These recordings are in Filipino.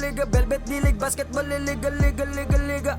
liga. Velvet D-League Basketball liga, liga, liga, liga.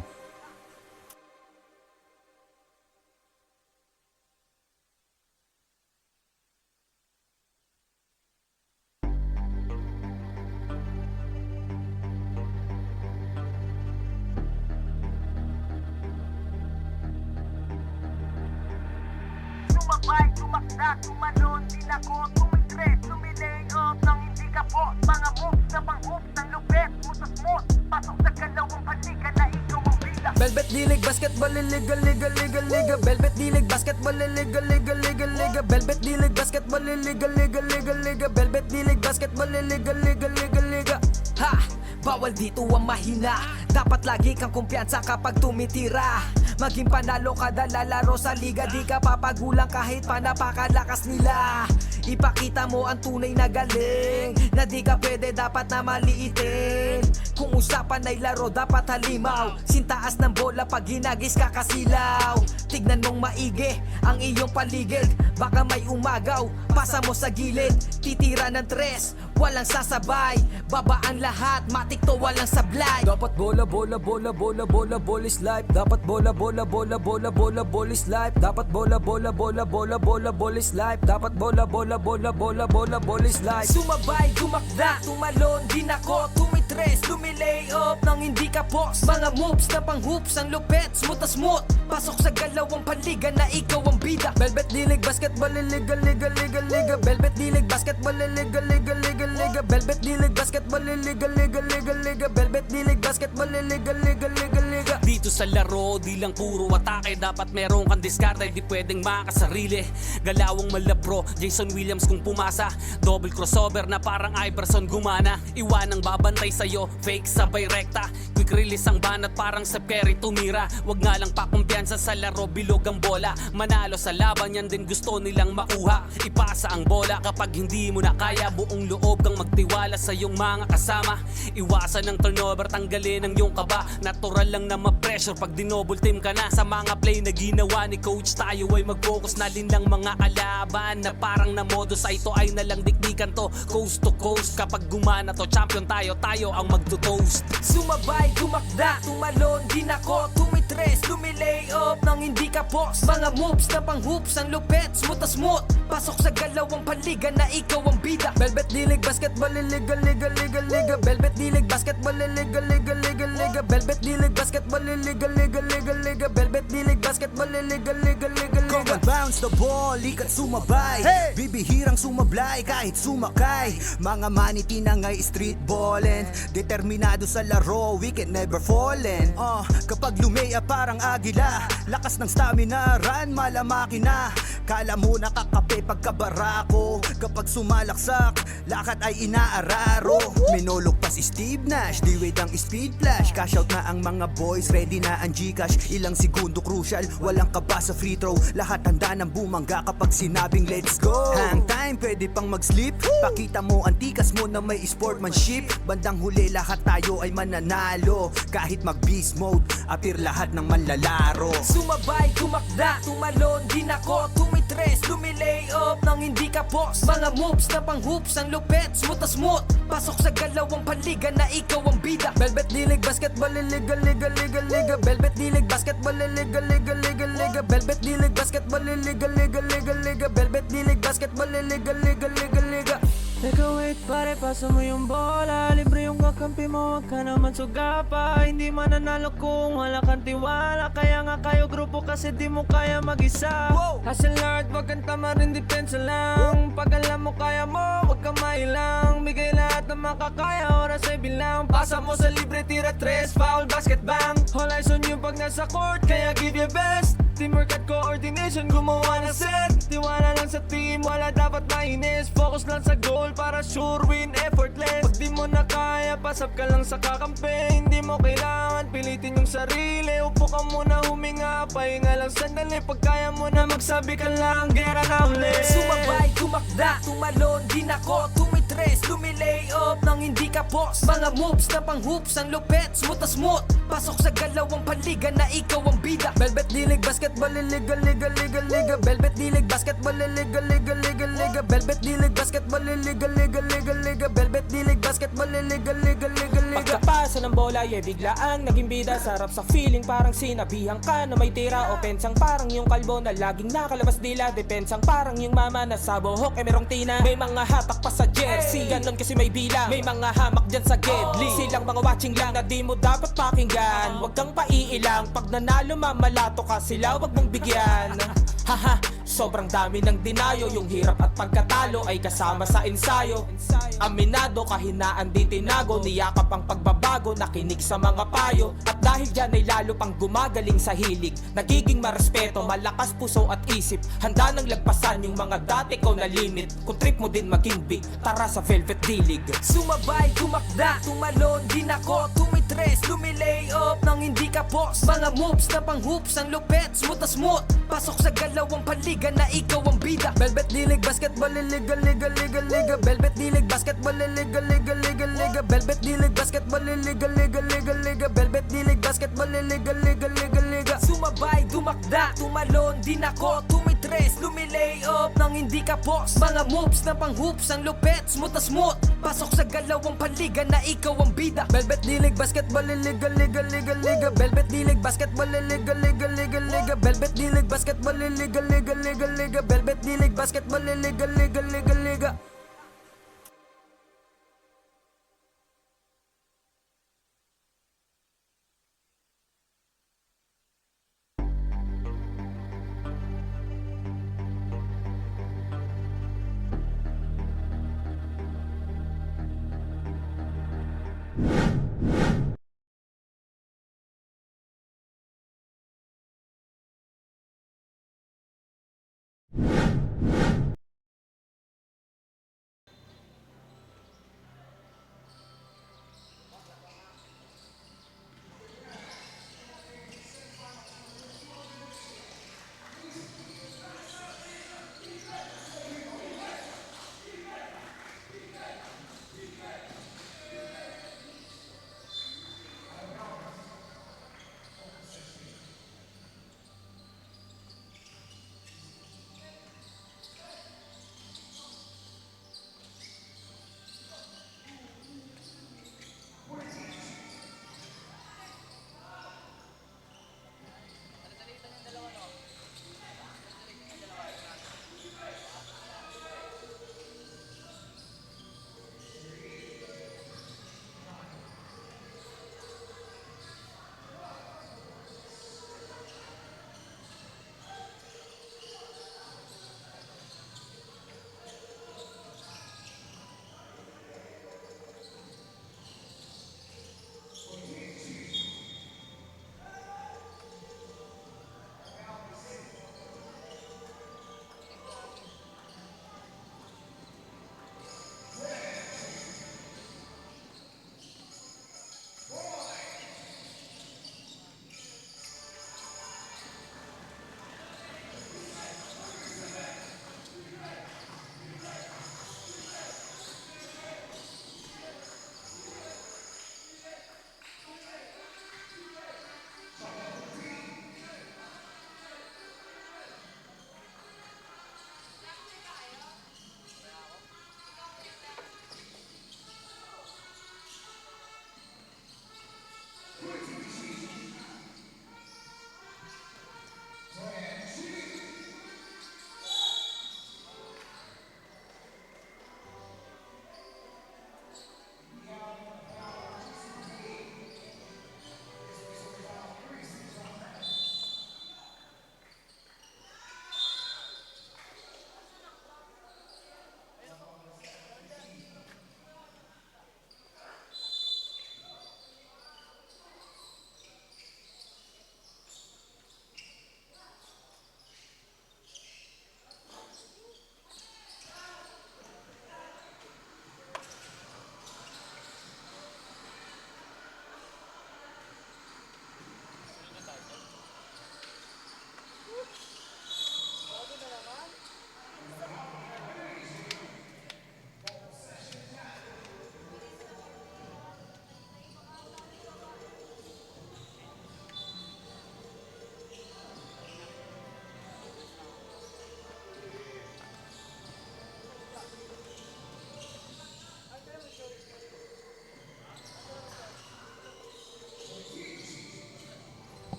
Sumabay, tumakda, tumalon, din ako tumitres, tumilay up nang hindi ka po. Mga moves na pang-hoops ng lupet, mutas-mut, pasok sa galawang palika na ikaw ang bida. Velvet D-League Basketball liga, liga, liga, liga. Velvet D-League Basketball liga, liga, liga, liga. Velvet D-League Basketball liga, liga, liga, liga. Velvet D-League Basketball liga, liga, liga, liga. Ha! Bawal dito ang mahina. Dapat lagi kang kumpiyansa kapag tumitira. Maging panalo kada lalaro sa liga. Di ka papagulang kahit pa napakalakas nila. Ipakita mo ang tunay na galing, na di ka pwede dapat na maliitin. Kung usapan ay laro dapat halimaw. Sintaas ng bola pag ginagis ka kasilaw. Tignan mong maigi ang iyong paligid. Baka may umagaw, pasa mo sa gilid. Titira ng tres, walang sasabay. Baba ang lahat, matik to walang sablay. Dapat bola, bola, bola, bola, bola, ball is life. Dapat bola, bola, bola, bola, bola, ball is life. Dapat bola, bola, bola, bola, bola, ball is life. Dapat bola, bola, bola, bola, bola, ball is life. Sumabay, tumakda, tumalon, din ako tumitres, lumilay up nang hindi ka post. Mga moves na pang-hoops, ang lupet, smooth as smooth. Pasok sa galawang paliga na ikaw ang bida. Velvet D-League Basketball liga, liga, liga, liga. Velvet D-League Basketball liga, liga, liga, liga. Velvet D-League Basketball liga, liga, liga, liga. Velvet D-League Basketball liga, liga, liga, liga. Dito sa laro, di lang puro atake. Dapat meron kang diskarte, di pwedeng makasarili. Galawang malabro, Jason Williams kung pumasa. Double crossover na parang Iverson gumana. Iwanang babantay sa'yo, fake sabay rekta. Quick release ang banat parang Steph Curry tumira. Wag nga lang pakumpiyansa sa laro, bilog ang bola. Manalo sa laban, yan din gusto nilang makuha. Ipasa ang bola kapag hindi mo na kaya. Buong loob kang magtiwala sa iyong mga kasama. Iwasan ng turnover, tanggalin ang iyong kaba. Natural lang na ma-pressure pag dinouble team ka na. Sa mga play na ginawa ni coach, tayo ay mag-focus na lang mga kalaban. Na parang na modus, ay ito ay nalang dikdikan to. Coast to coast, kapag gumana to, champion tayo, tayo ang magto-toast. Sumabay, tumakda, tumalon, din ako tumitres, lumilay up nang hindi ka post. Mga moves na pang-hoops, ang lupet, smooth as smooth. Pasok sa galawang paliga na ikaw ang bida. Velvet D-League Basketball liga, liga, liga, liga. Velvet D-League Basketball liga, liga, liga, liga. Velvet D-League Basketball liga, liga, liga, liga. Velvet D-League Basketball liga, liga, liga, liga. Come and bounce the ball, ikat sumabay. Bibihirang sumablay kahit sumakay. Mga maniti na ngay street ballin'. Determinado sa laro, we can never fallen. Kapag lumea parang agila, lakas ng stamina, run malamaki na. Kala mo nakakape pagkabarako. Kapag sumalaksak, lakad ay inaararo. Minulog pa si Steve Nash, di wait ang speed flash. Cash out na ang mga boys, ready na ang Gcash. Ilang segundo crucial, walang kaba sa free throw. Lahat handa ng bumangga kapag sinabing let's go. Hang time, pwede pang mag-sleep. Pakita mo ang tikas mo na may sportsmanship. Bandang huli lahat tayo ay mananalo. Kahit mag-beast mode, appear lahat ng manlalaro. Sumabay, tumakda, tumalon, din ako tumitres, lumilay up nang hindi ka post. Mga moves na pang-hoops, ang lupet, smooth as smooth. Pasok sa galawang paliga na ikaw ang bida. Velvet D-League Basketball liga, liga, liga, liga. Velvet D-League Basketball liga, liga, liga, liga. Velvet D-League Basketball liga, liga, liga, liga. Velvet D-League Basketball liga, liga, liga, liga. Teka wait pare, pasa mo yung bola. Libre yung kakampi mo, wag ka naman sugapa. Hindi mananalo kung wala kang tiwala. Kaya nga kayo grupo kasi di mo kaya mag-isa. Hustle hard, wag kang tamarin, depensa lang. Pag alam mo kaya mo, wag kang mailang. Bigay lahat ng makakaya, oras ay bilang. Pasa mo sa libre, tira tres, foul, basket bang. All eyes on you pag nasa court, kaya give your best. Teamwork at coordination, gumawa na set. Tiwala lang sa team, wala dapat mainis. Focus lang sa goal para sure win, effortless. Pag di mo na kaya, pasap ka lang sa kakampi. Hindi mo kailangan pilitin yung sarili. Upo ka muna, huminga, pahinga lang sandali. Pag kaya mo na magsabi ka lang, gera na ulit. Sumabay, tumakda, tumalon, din ako tumitres, lumilay up nang hindi ka post. Mga moves na pang-hoops, ang lupet, smooth as smooth. Pasok sa galawang paliga na ikaw ang bida. Velvet D-League Basketball liga, liga, liga, liga. Velvet D-League Basketball liga, liga, liga, liga. Velvet D-League Basketball liga, liga, liga, liga. Velvet D-League Basketball liga, liga, liga, liga. Nasa ng bola, biglaang naging bida. Sarap sa feeling, parang sinabihan ka na may tira. Opensang parang yung kalbo na laging nakalabas dila. Depensang parang yung mama na sa buhok merong tina. May mga hatak pa sa jersey, ganon kasi may bilang. May mga hamak dyan sa gedli, silang mga watching lang na di mo dapat pakinggan. Huwag kang paiilang, pag nanalo mamalato ka sila, huwag mong bigyan. Haha, sobrang dami ng dinayo. Yung hirap at pagkatalo ay kasama sa ensayo. Aminado, kahinaan di tinago. Niyakap ang pagbabago, nakinig sa mga payo. At dahil dyan ay lalo pang gumagaling sa hilig. Nagiging marespeto, malakas puso at isip. Handa nang lagpasan yung mga dati ko na limit. Kung trip mo din maging big, tara sa Velvet Dilig. Sumabay, tumakda, tumalon, din ako tumitres, lumilay up nang hindi ka boss. Mga moves na pang hoops, ang lupet, smooth na smooth. Pasok sa galawang paliga na ikaw ang bida. Velvet Dilig, basketball, liga, liga, liga, liga. Velvet Dilig, basketball, liga, liga, liga, liga. Velvet Dilig, basketball, liga, liga, liga, liga. Velvet Dilig, basketball, liga, liga, liga, liga. Sumabay, tumakda, tumalon, din ako tumitres, lumilay up nang hindi ka boss. Mga moves na pang hoops, ang lupet, smooth na smooth. Pasok sa galawang paliga na ikaw ang bida. Velvet Dilig, basketball, liga, liga, liga, liga. Velvet Dilig, basketball, liga, liga, liga, liga. Velvet Dilig, basketball, liga, liga, liga, liga. Velvet Dilig, basketball, liga, liga, liga, liga.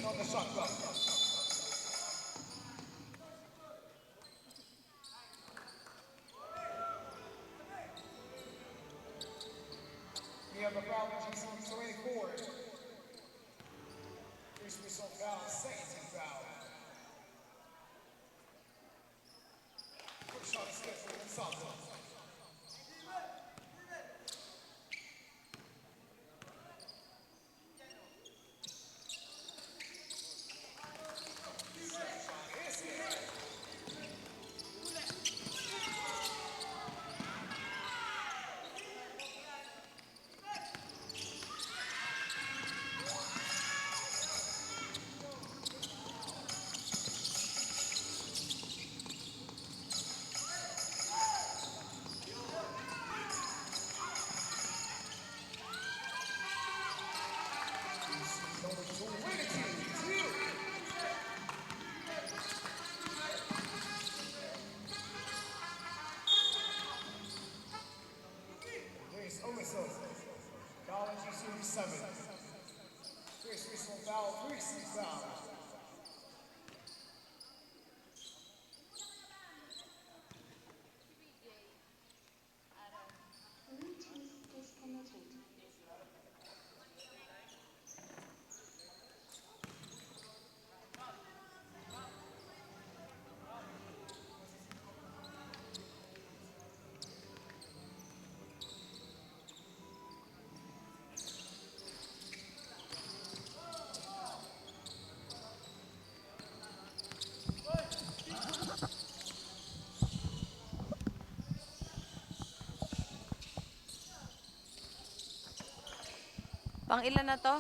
on the shot clock. We have a foul on GC 24. First whistle foul, second team foul. Quick shot is good for Gonzalo. Luis Omiso, foul on GC 7. First whistle foul, 3-6 foul. Pang ilan na to?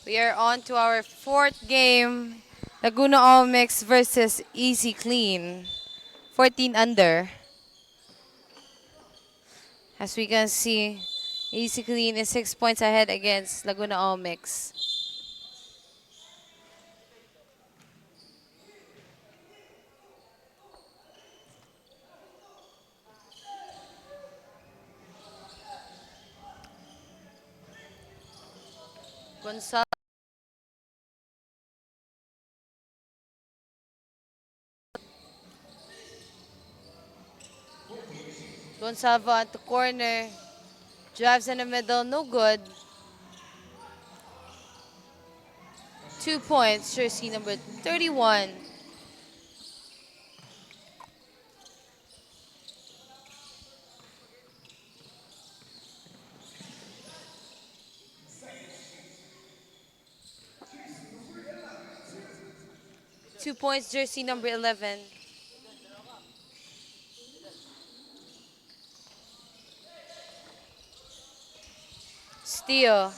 We are on to our fourth game. Laguna All-Mix versus Easy Clean. 14 under. As we can see, Easy Clean is 6 points ahead against Laguna All-Mix. Gonsalvo at the corner. Drives in the middle, no good. 2 points, jersey number 31. Two points, jersey number 11. Steal.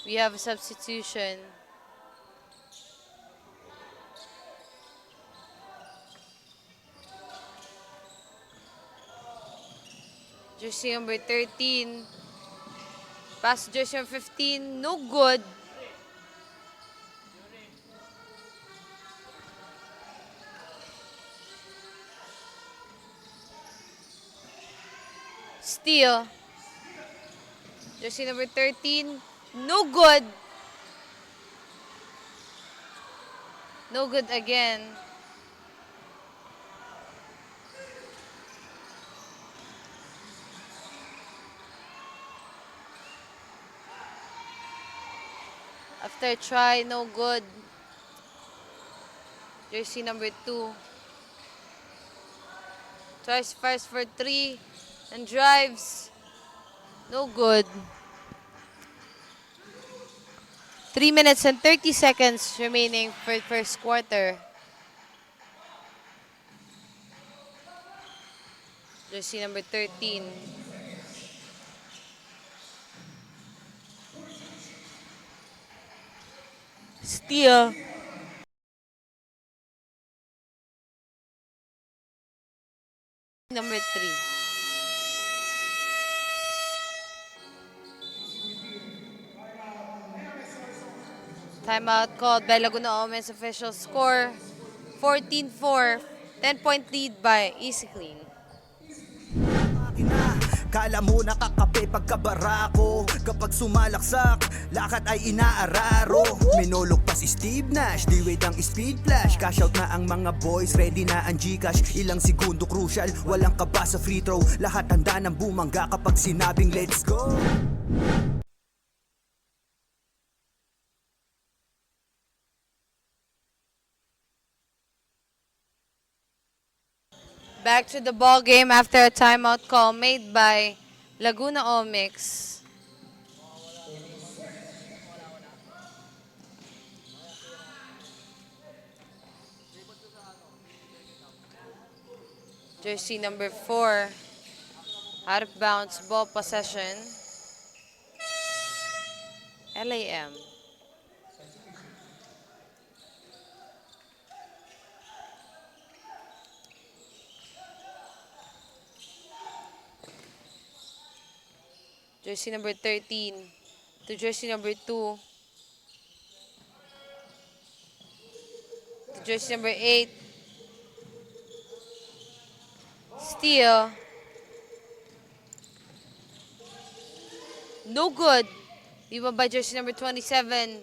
We have a substitution. Jersey number 13. Pass jersey number 15. No good. Steal. Jersey number 13. No good. No good again. After try, no good. Jersey number 2. Tries first for 3 and drives. No good. 3 minutes and 30 seconds remaining for first quarter. Jersey number 13. Steal. Number 3. Timeout called by Laguna Omens. Official score 14-4. 10-point lead by Easy Clean. Ina, kala mo nakakape pagkabarako. Kapag sumalaksak, lakad ay inaararo. Minulog pa si Steve Nash, di wait ang speed flash. Cash out na ang mga boys, ready na ang Gcash. Ilang segundo crucial, walang kaba sa free throw. Lahat handa ng bumangga kapag sinabing let's go. Back to the ball game after a timeout call made by Laguna Omix. Jersey number 4, out of bounds, ball possession. LAM. Jersey number 13 to jersey number 2 to jersey number 8. Steal. No good. Rebound by jersey number 27.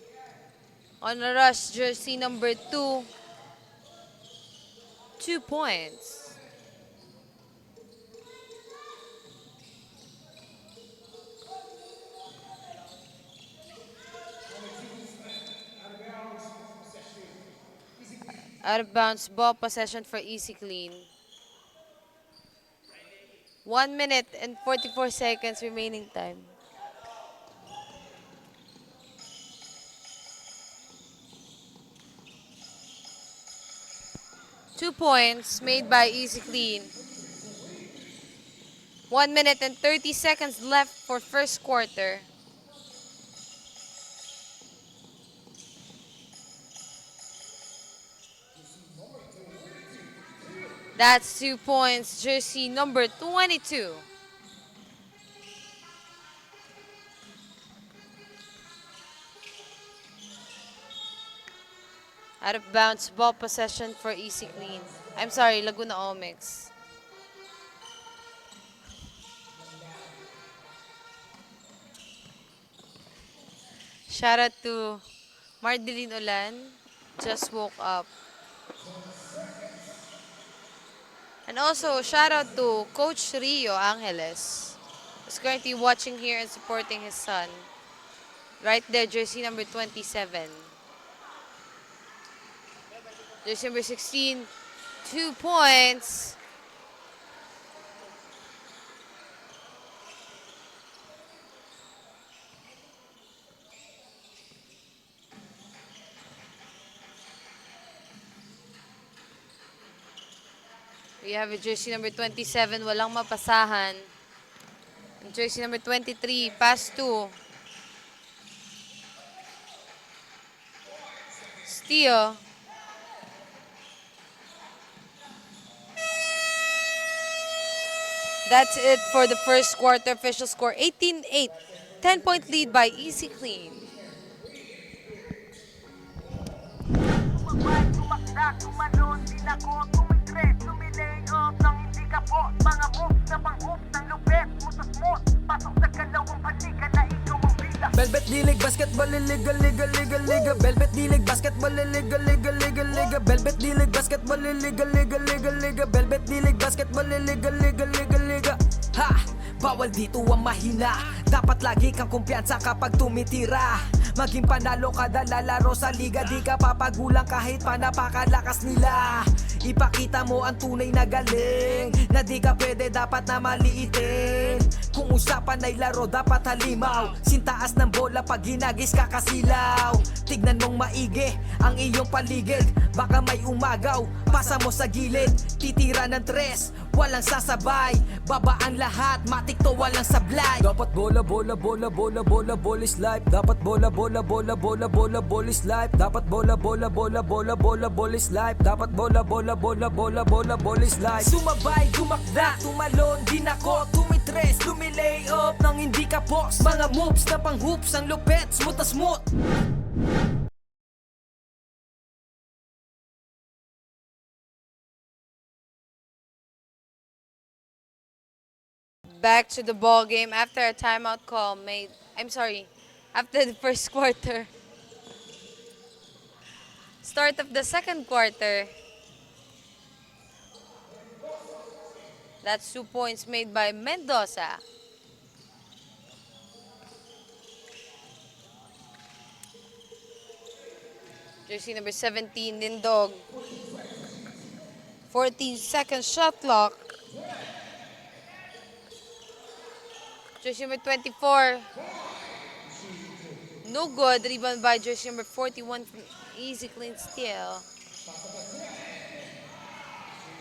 On a rush, jersey number 2. 2 points. Out of bounds, ball possession for Easy Clean. 1 minute and 44 seconds remaining time. Two points made by Easy Clean. 1 minute and 30 seconds left for first quarter. That's 2 points, jersey number 22. Out of bounds, ball possession for Easy Clean. I'm sorry, Laguna Omix. Shout out to Mardeline Ulan, just woke up. And also, shout out to Coach Rio Angeles, who's currently watching here and supporting his son. Right there, jersey number 27. Jersey number 16, 2 points. We have a jersey number 27, walang mapasahan. And jersey number 23, pass 2. Steal. That's it for the first quarter. Official score 18-8. 10-point lead by Easy Clean. Sumabay, tumakda, tumalon, tinako, tumigre, tumilay up nang hindi ka po. Mga moves na pang-hoops ng lupet, mutas-mut, pasok sa kalawang panika na ikaw ang bila. Velvet D-League basketball, liga, liga, liga, liga. Velvet D-League basketball, liga, liga, liga, liga. Velvet D-League basketball, liga, liga, liga, liga. Velvet D-League basketball, liga, liga, liga, liga. Ha! Bawal dito ang mahina. Dapat lagi kang kumpiyansa kapag tumitira. Maging panalo kada lalaro sa liga. Di ka papagulang kahit pa napakalakas nila. Ipakita mo ang tunay na galing, na di ka pwede dapat na maliitin. Kung usapan ay laro dapat halimaw. Sintaas ng bola pag ginagis kakasilaw. Tignan mong maigi ang iyong paligid. Baka may umagaw, pasa mo sa gilid. Titira ng tres, walang sasabay. Babaan lahat, matik to walang sablay. Dapat bola, bola, bola, bola, bola, ball is life. Dapat bola, bola, bola, bola, bola, ball is life. Dapat bola, bola, bola, bola, bola, ball is life. Dapat bola, bola, bola, bola, bola, ball is life. Sumabay, gumakda, tumalon, din ako, tumitres, lumilay up nang hindi ka boss. Mga moves na pang hoops, ang lupet, smooth na smooth. Back to the ball game after a timeout call after the first quarter. Start of the second quarter. That's 2 points made by Mendoza. Jersey number 17, Nindog. 14-second shot clock. Jersey number 24. No good. Rebound by jersey number 41 from Easy Clean Steal.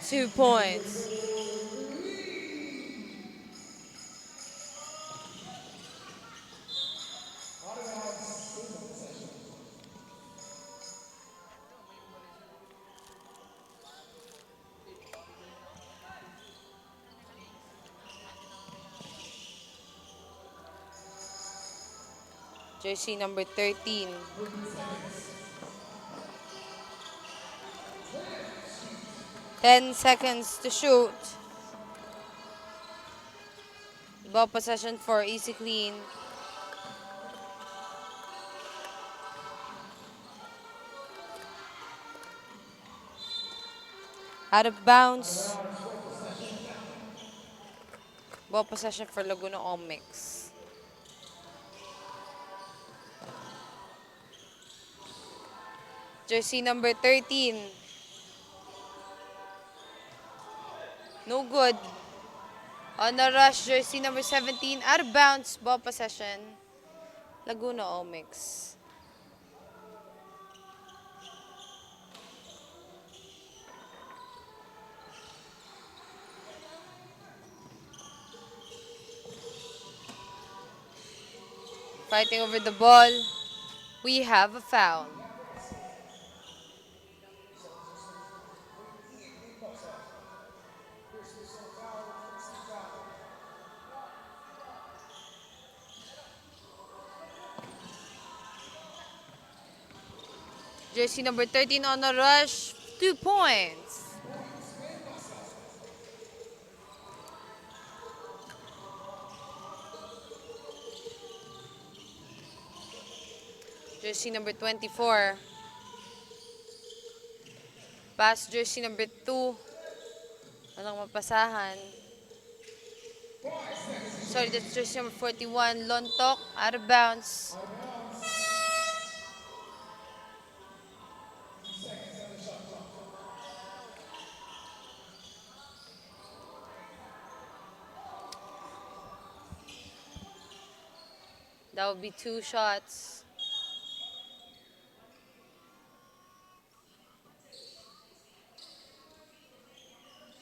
2 points. Jersey number 13. Ten seconds to shoot. Ball possession for Easy Clean. Out of bounds. Ball possession for Laguna Omics. Jersey number 13. No good. On the rush, jersey number 17. Out of bounds. Ball possession. Laguna Omics. Fighting over the ball. We have a foul. Jersey number 13 on the rush. 2 points. Jersey number 24. Pass jersey number 2. Walang mapasahan. Sorry, that's jersey number 41. Lontok, out of bounds. That would be 2 shots.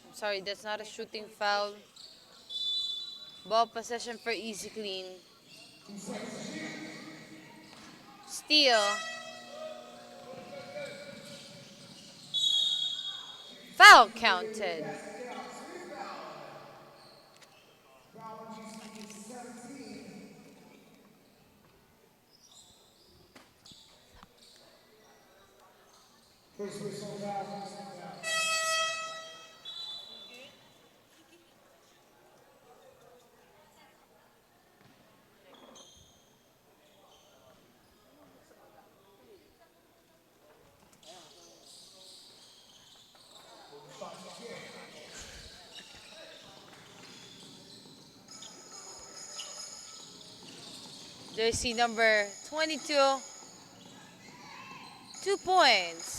I'm sorry, that's not a shooting foul. Ball possession for Easy Clean. Steal. Foul counted. Jersey number 22. 2 points.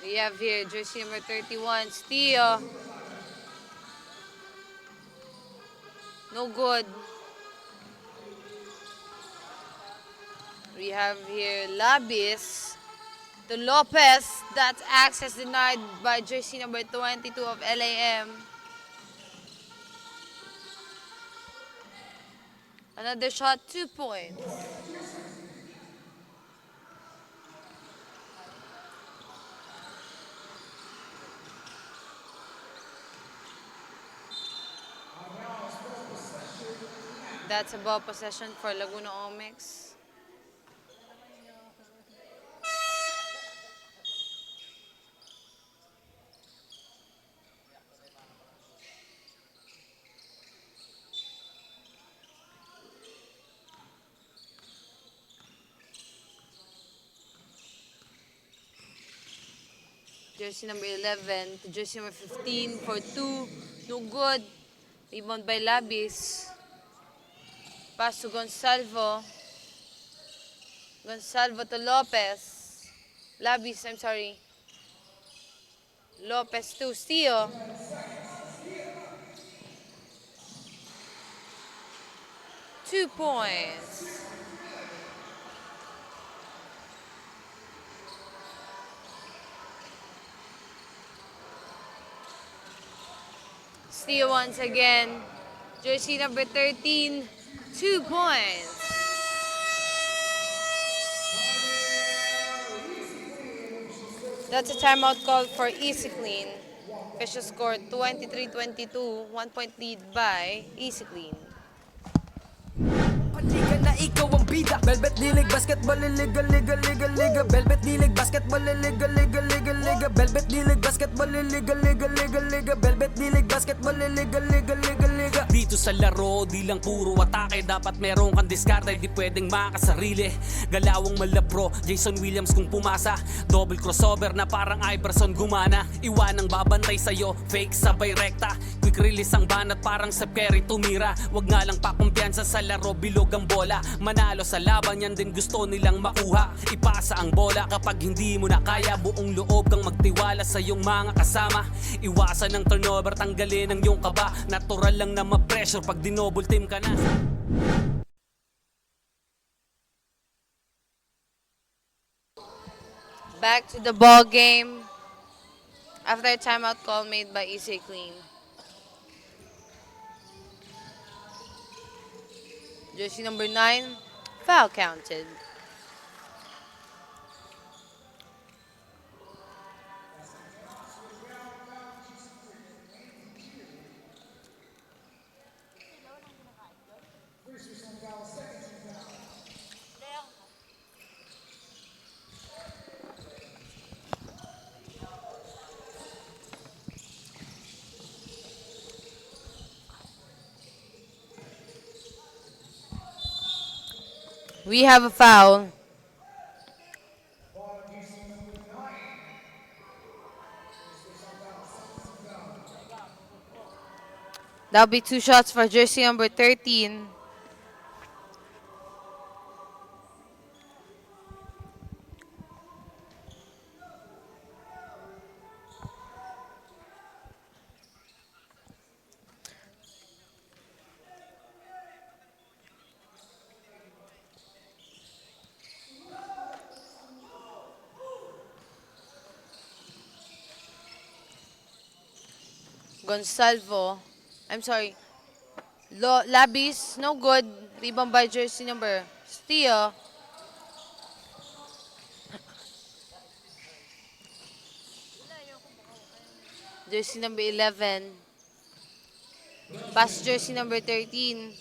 We have here jersey number 31, steal. No good. We have here Labis to Lopez. That's access denied by jersey number 22 of LAM. Another shot, 2 points. That's a ball possession for Laguna Omics. Jersey number 11 to jersey number 15 for 2. No good. Rebound by Labis. Pass to Gonsalvo. Gonsalvo to Lopez. Labis, I'm sorry. Lopez to Steele. Two points. Steele once again. Jersey number 13, 2 points. That's a timeout call for Easy Clean. Official score 23-22, 1 point lead by Easy Clean. Liga na ikaw ang bida. Velvet Dilig Basketball Liga Liga Liga Liga. Velvet Dilig Basketball Liga Liga Liga Liga. Velvet Dilig Basketball Liga Liga Liga Liga. Velvet Dilig Basketball Liga Liga Liga Liga. Dito sa laro, di lang puro atake. Dapat meron kang diskarte, di pwedeng makasarili. Galawang malabro, Jason Williams kung pumasa. Double crossover na parang Iverson gumana. Iwanang babantay sa'yo, fake sabay rekta. Quick release ang banat parang Steph Curry tumira. Wag nga lang pakumpiyansa sa laro, bilog ang bola. Manalo sa laban, yan din gusto nilang makuha. Ipasa ang bola kapag hindi mo na kaya. Buong loob kang magtiwala sa iyong mga kasama. Iwasan ng turnover, tanggalin ang iyong kaba. Natural lang na ma-pressure pag dinouble team ka na. Back to the ball game after a timeout call made by Easy Clean. Jersey number 9, foul counted. We have a foul. That'll be 2 shots for jersey number 13. Gonsalvo. I'm sorry. Labis, no good. Rebound by jersey number. Steele. Jersey number 11. Pass jersey number 13.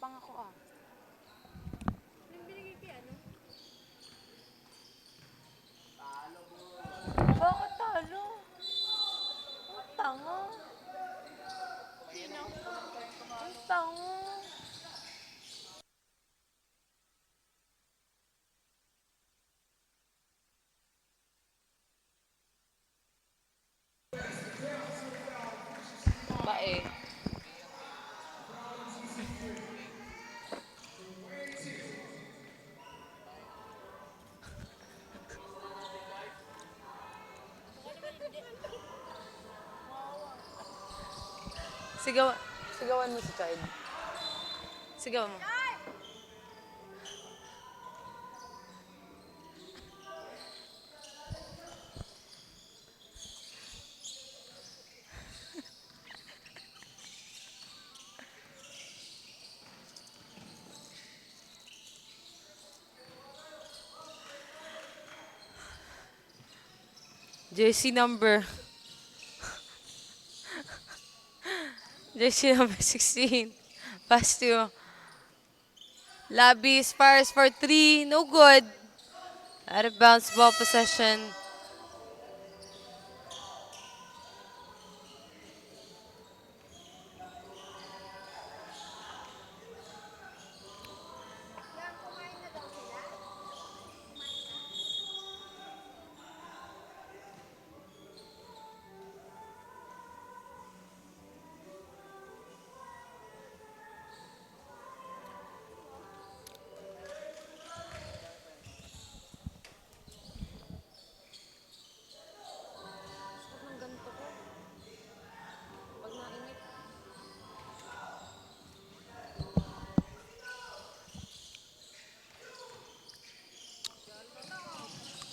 Matapang ako ah. Bakit talo? Ang tanga. Sino? Ang tanga. Bae. Sigawan mo si Chard. Sigawan mo. Jersey number 16. Pass to Labis, fires for 3. No good. Out of bounds, ball possession.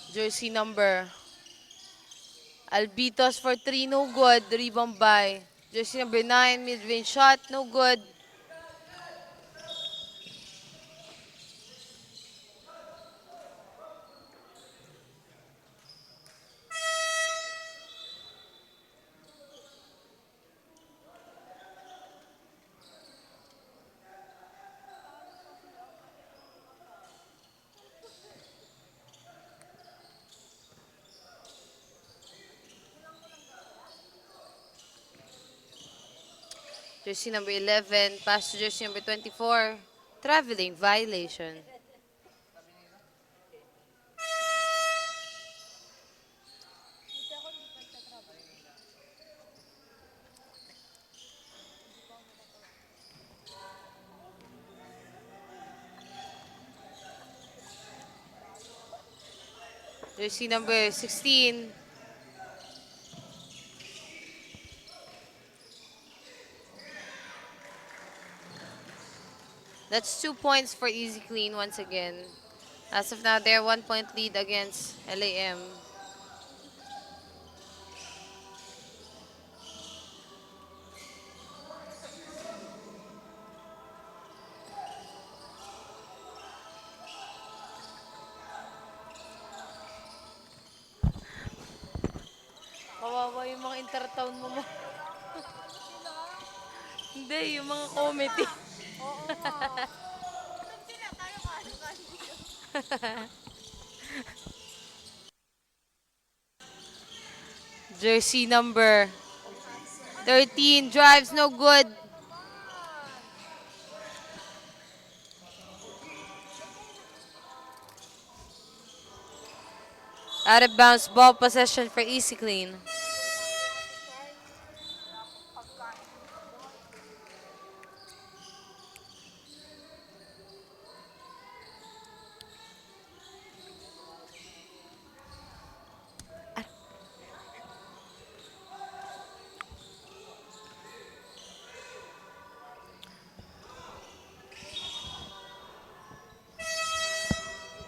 Jersey number Albitos for 3, no good. Rebound by jersey number 9, mid-range shot, no good. Jersey number 11, pass to jersey number 24. Traveling violation. Jersey number 16. That's 2 points for Easy Clean once again. As of now, they're 1 point lead against LAM. Kawawa yung mga intertown mo. Hindi, yung mga comedy. Jersey number 13 drives, no good. Out of bounds, ball possession for Easy Clean.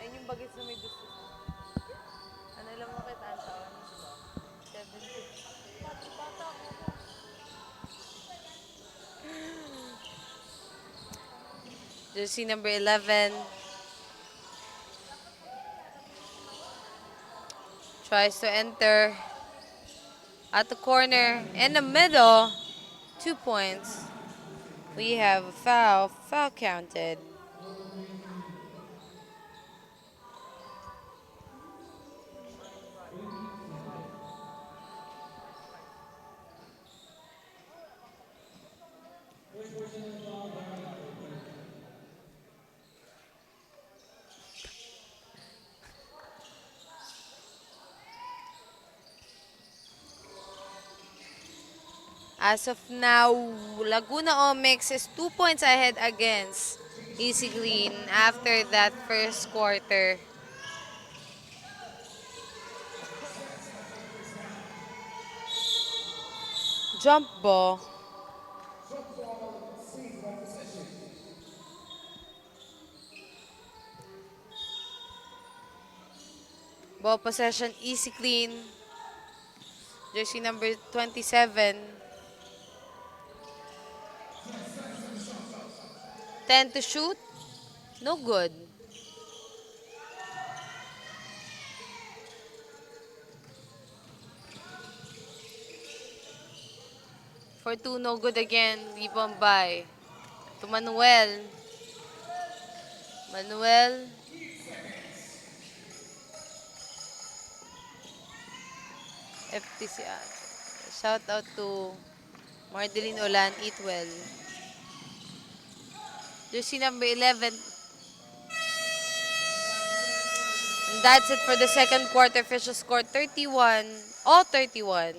Ayun yung bagets na may gusto. Ano lang mo kita ang taon? 70. Jersey number 11. Tries to enter at the corner in the middle. 2 points. We have a foul. Foul counted. As of now, Laguna Omex is 2 points ahead against Easy Clean after that first quarter. Jump ball. Ball possession, Easy Clean. Jersey number 27. 10 to shoot. No good. For 2, no good again. Rebound by to Manuel. Manuel. FTC. Shout out to Mardeline Olan, eat well. Jersey number 11. And that's it for the second quarter. Official score 31. All 31.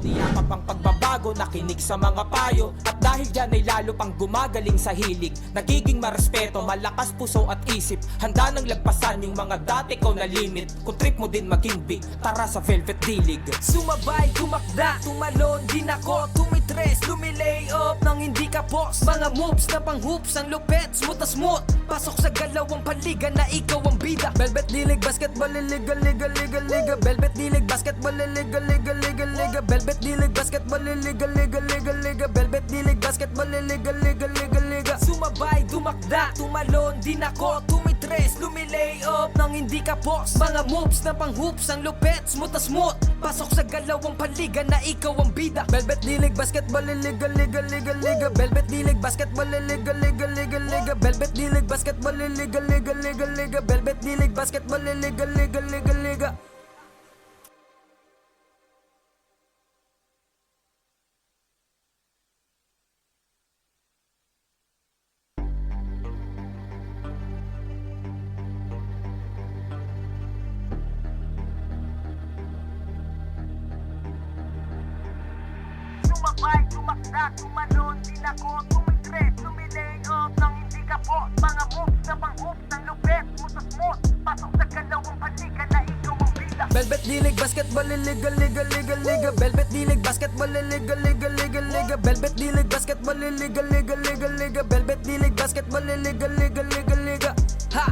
Tiyakap ang pagbabago, nakinig sa mga payo. At dahil dyan ay lalo pang gumagaling sa hilig. Nagiging marespeto, malakas puso at isip. Handa nang lagpasan yung mga dati ko na limit. Kung trip mo din maging big, tara sa Velvet D-League. Sumabay, tumakda, tumalon din ako. Tumitres, lumilay up nang hindi ka boss. Mga moves na pang hoops, ang lupet, smooth na smooth. Pasok sa galawang paliga na ikaw ang bida. Velvet D-League, basketball, liga, liga, liga, liga. Velvet D-League, basketball, liga, liga, liga, liga. Velvet D-League, basketball, liga, liga, liga, liga. Velvet D-League, basketball, liga, liga, liga, liga. Sumabay, tumakda, tumalon din ako. Tumitres, lumilay up nang hindi ka boss. Mga moves na pang hoops, ang lupet, smooth na smooth. Pasok sa galawang paliga na ikaw ang bida. Velvet D-League, basketball, liga, liga, liga, liga. Velvet D-League, basketball, liga, liga, liga, liga. Velvet D-League, basketball, liga, liga, liga, liga. Velvet D-League, basketball, liga, liga, liga, liga. Sumabay, tumakda, tumalon din ako. Tumitres, lumilay up nang hindi ka boss. Mga moves na pang hoops, ang lupet, smooth na smooth. Pasok sa galawang paliga na ikaw ang bida. Velvet D-League, basketball, liga, liga, liga, liga. Velvet D-League, basketball, liga, liga, liga, liga. Velvet D-League, basketball, liga, liga, liga, liga. Velvet D-League, basketball, liga, liga, liga, liga. Ha!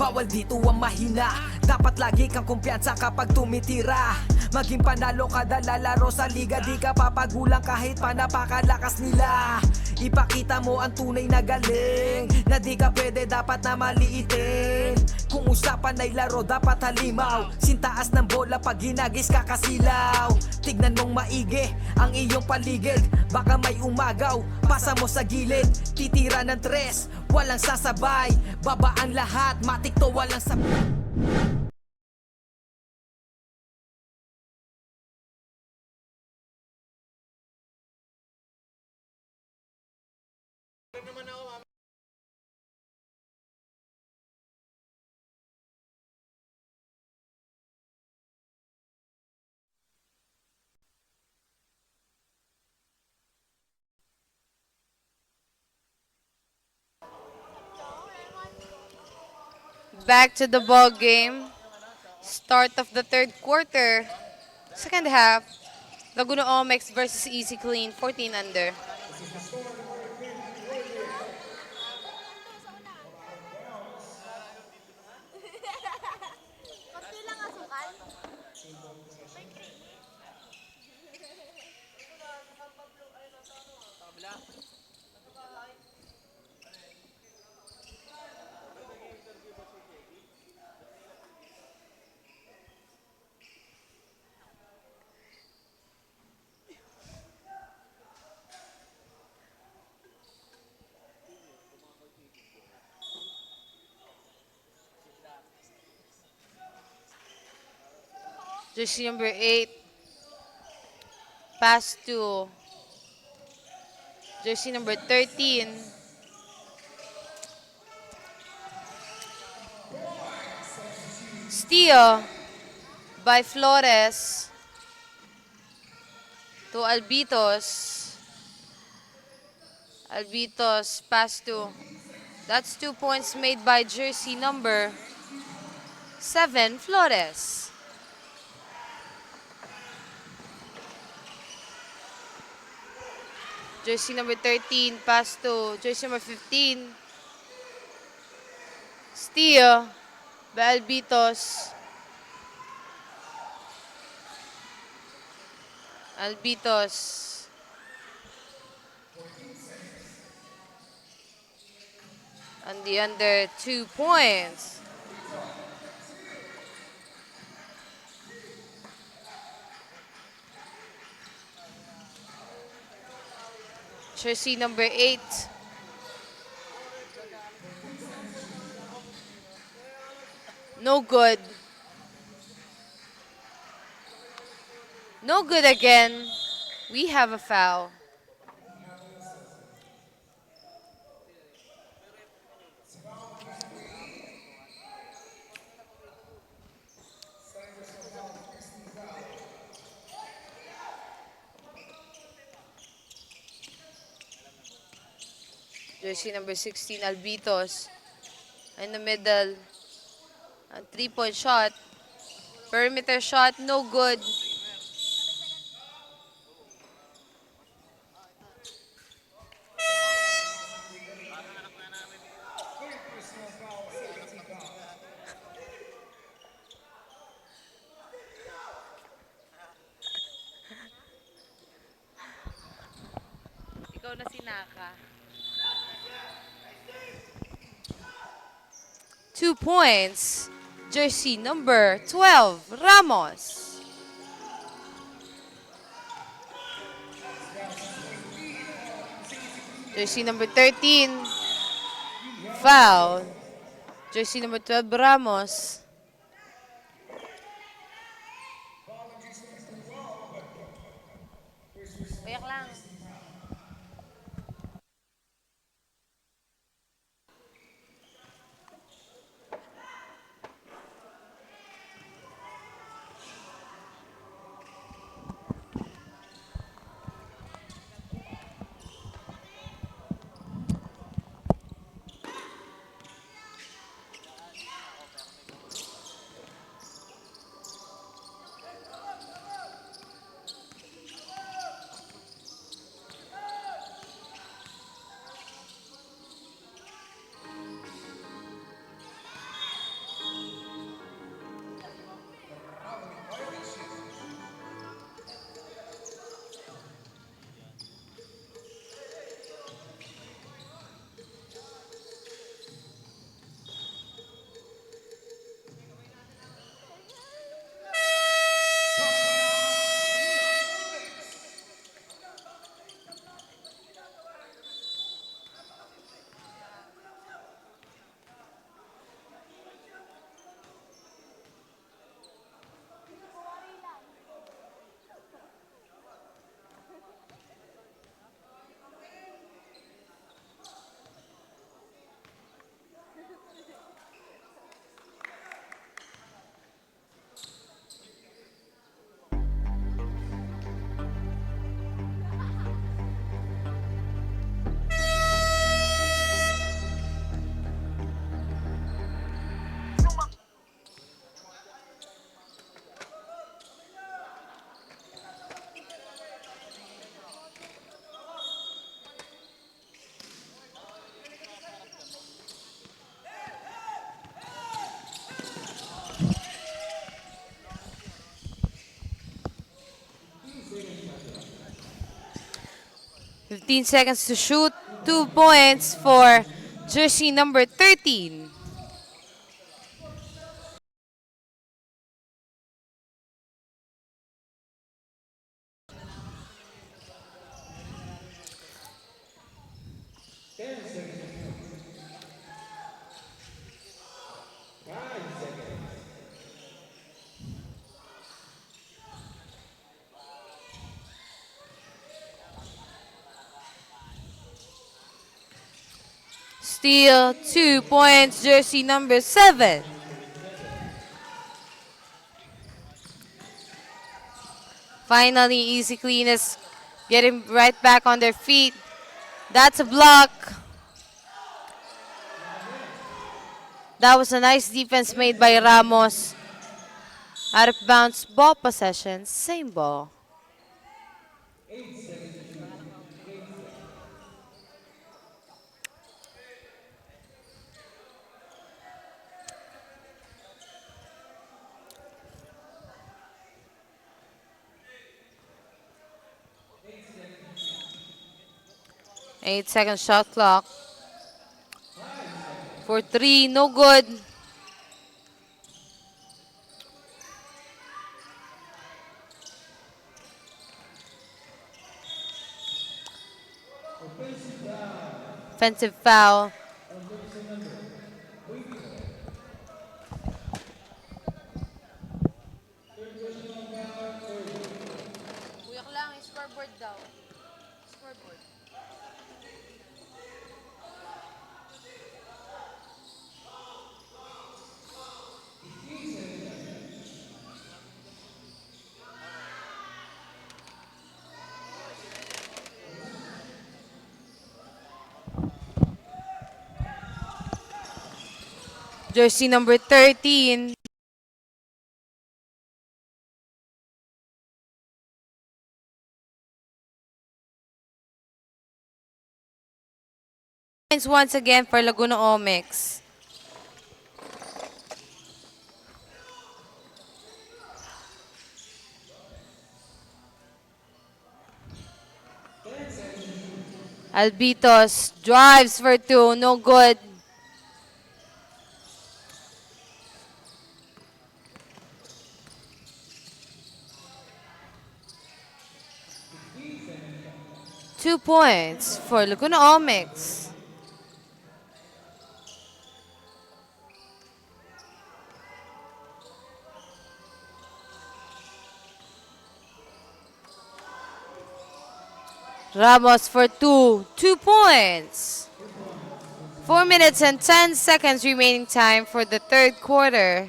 Bawal dito ang mahina. Dapat lagi kang kumpiyansa kapag tumitira. Maging panalo kada lalaro sa liga. Di ka papagulang kahit pa napakalakas nila. Ipakita mo ang tunay na galing. Na di ka pwede, dapat na maliitin. Kung usapan ay laro, dapat halimaw. Sintaas ng bola pag hinagis kakasilaw. Tignan mong maigi ang iyong paligid. Baka may umagaw, pasa mo sa gilid. Titira ng tres, walang sasabay. Babaan lahat, matik to walang sabay. Back to the ball game. Start of the third quarter. Second half. Laguna Omex versus Easy Clean, 14 under. Jersey number 8. Pass to jersey number 13. Steal by Flores to Albitos. Albitos pass to. That's 2 points made by jersey number 7, Flores. Jersey number 13, pass to jersey number 15. Steal by Albitos. Albitos. On the under 2 points. Jersey number 8. No good. No good again. We have a foul. Jersey number 16, Albitos. In the middle. A 3-point shot. Perimeter shot, no good. Ikaw na si Naka. 2 points. Jersey number 12, Ramos. Jersey number 13, foul. Jersey number 12, Ramos. Payak lang. Fifteen seconds to shoot. 2 points for jersey number 13. Steal, 2 points, jersey number 7. Finally, Easy Clean is getting right back on their feet. That's a block. That was a nice defense made by Ramos. Out of bounds, ball possession, same ball. Eight-second shot clock. For 3, no good. Offensive foul. Kuyak lang, scoreboard daw. Scoreboard. Jersey number 13. Once again for Laguna Omex. Albitos drives for 2, no good. Two points for Laguna Omex. Ramos for 2 points. 4 minutes and 10 seconds remaining time for the third quarter.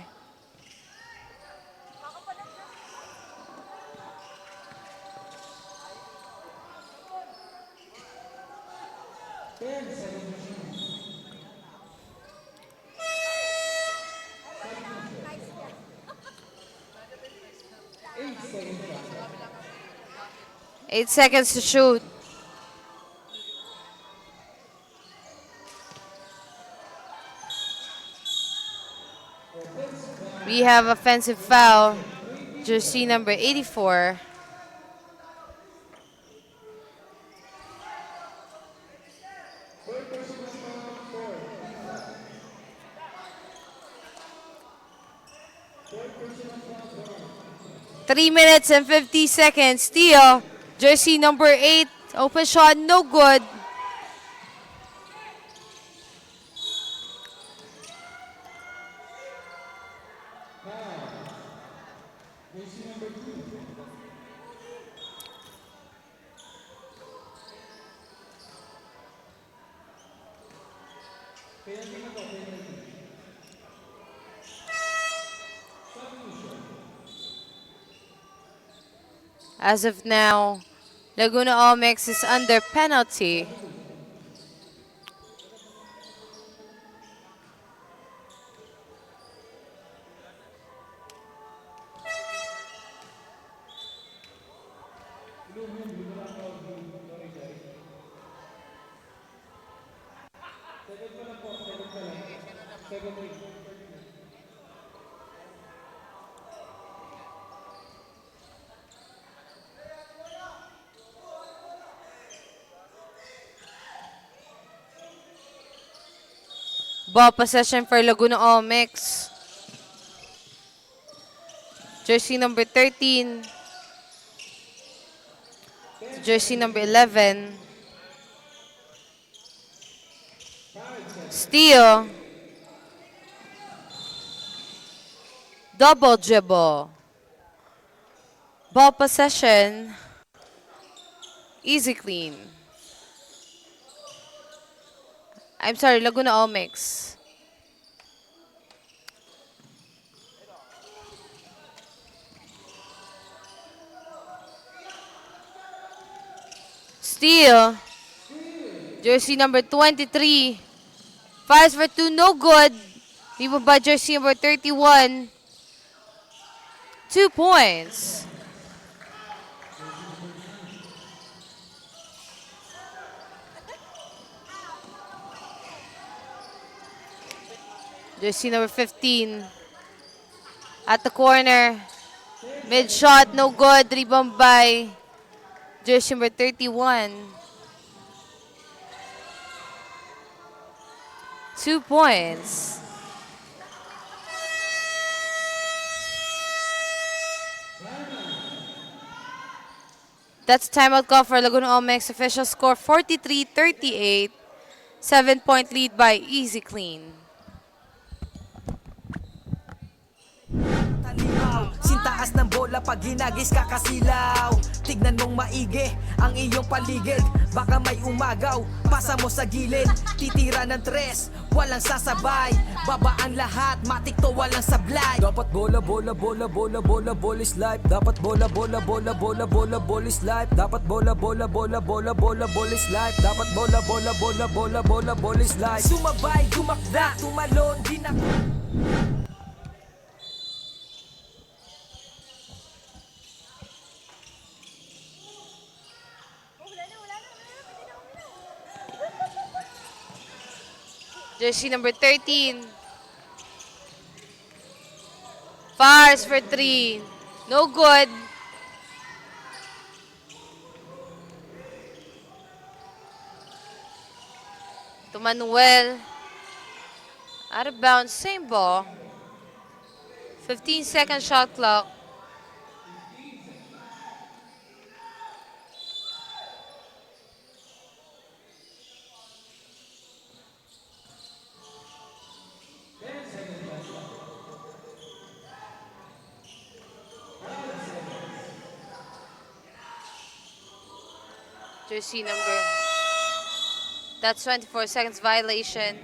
Eight seconds to shoot. We have offensive foul. Jersey number 84. Three minutes and 50 seconds. Steal. Jersey number 8. Open shot, no good. As of now, Laguna Omex is under penalty. Ball possession for Laguna Omex. Jersey number 13. Jersey number 11. Steal. Double dribble. Ball possession. Easy clean. I'm sorry, Laguna Omics. Steal. Jersey number 23. Fires for 2, no good. Rebound by jersey number 31. 2 points. Jersey number 15. At the corner. Mid shot, no good. Rebound by jersey number 31. 2 points. That's timeout call for Laguna Omics. Official score 43-38. 7-point lead by Easy Clean. Talimaw, sintaas ng bola pag hinagis kakasilaw. Tignan mong maigi ang iyong paligid. Baka may umagaw, pasa mo sa gilid. Titira ng tres, walang sasabay. Babaan lahat, matik to walang sablay. Dapat bola, bola, bola, bola, bola, bola is life. Dapat bola, bola, bola, bola, bola, bola is life. Dapat bola, bola, bola, bola, bola, bola is life. Dapat bola, bola, bola, bola, bola, bola is life. Sumabay, gumakda, tumalon, din ako. Jersey number 13. Fires for 3. No good. To Manuel. Out of bounds, same ball. 15-second shot clock. Jersey number. That's 24 seconds violation.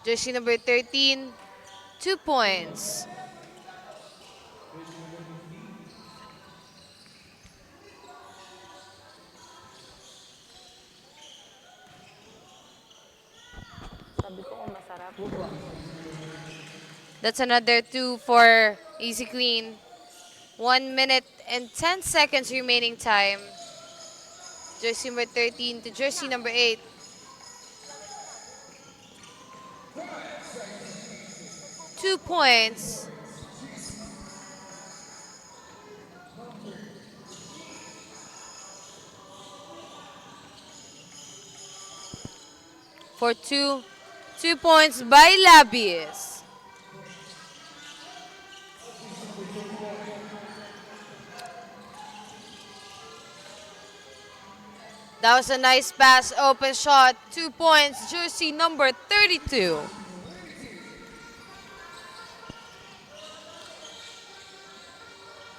Jersey number 13, 2 points. That's another 2 for Easy Clean. 1 minute and 10 seconds remaining time. Jersey number 13 to jersey number 8. Two points. For 2 points by Labius. That was a nice pass, open shot. 2 points, jersey number 32.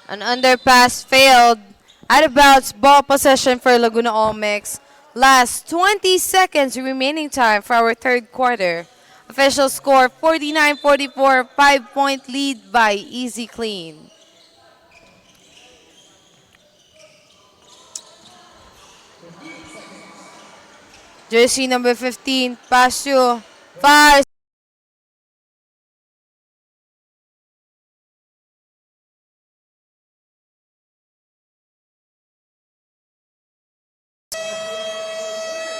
An underpass failed. Out of bounds, ball possession for Laguna Omics. Last 20 seconds remaining time for our third quarter. Official score 49-44, 5-point lead by Easy Clean. Jersey number 15, Pasio, fires.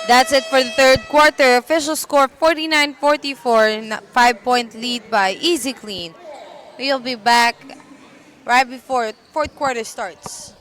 That's it for the third quarter. Official score 49-44, 5-point lead by Easy Clean. We'll be back right before fourth quarter starts.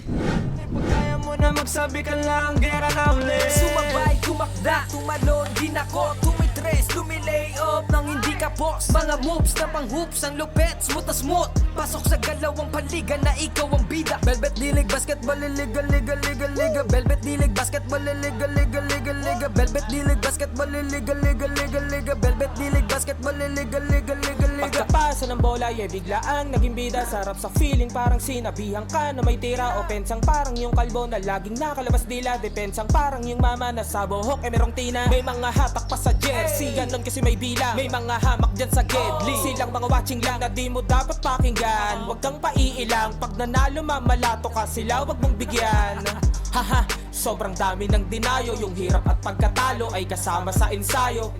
Kaya mo na magsabi ka lang, gera na ulit. Sumabay, gumakda, tumalon, din ako, tumitre. tumitres, lumilay up nang hindi ka boss. Mga moves na pang hoops, ang lupet, smooth na smooth. Pasok sa galawang panliga na ikaw ang bida. Velvet dilig, basketball, liga, liga, liga, liga. Velvet dilig, basketball, liga, liga, liga, liga. Velvet dilig, basketball, liga, liga, liga, liga. Velvet dilig, basketball, liga, liga, liga, liga. Pagkapasa ng bola ay biglaang naging bida. Sarap sa feeling parang sinabihan ka na may tira. Opensang parang yung kalbo na laging nakalabas dila. Depensang parang yung mama na sa buhok ay merong tina. May mga hatak pa sa jersey, ganon kasi may bila. May mga hamak dyan sa gedli, silang mga watching lang na di mo dapat pakinggan. Huwag kang paiilang, pag nanalo mamalato ka sila, wag mong bigyan. Haha, sobrang dami ng dinayo. Yung hirap at pagkatalo ay kasama sa ensayo.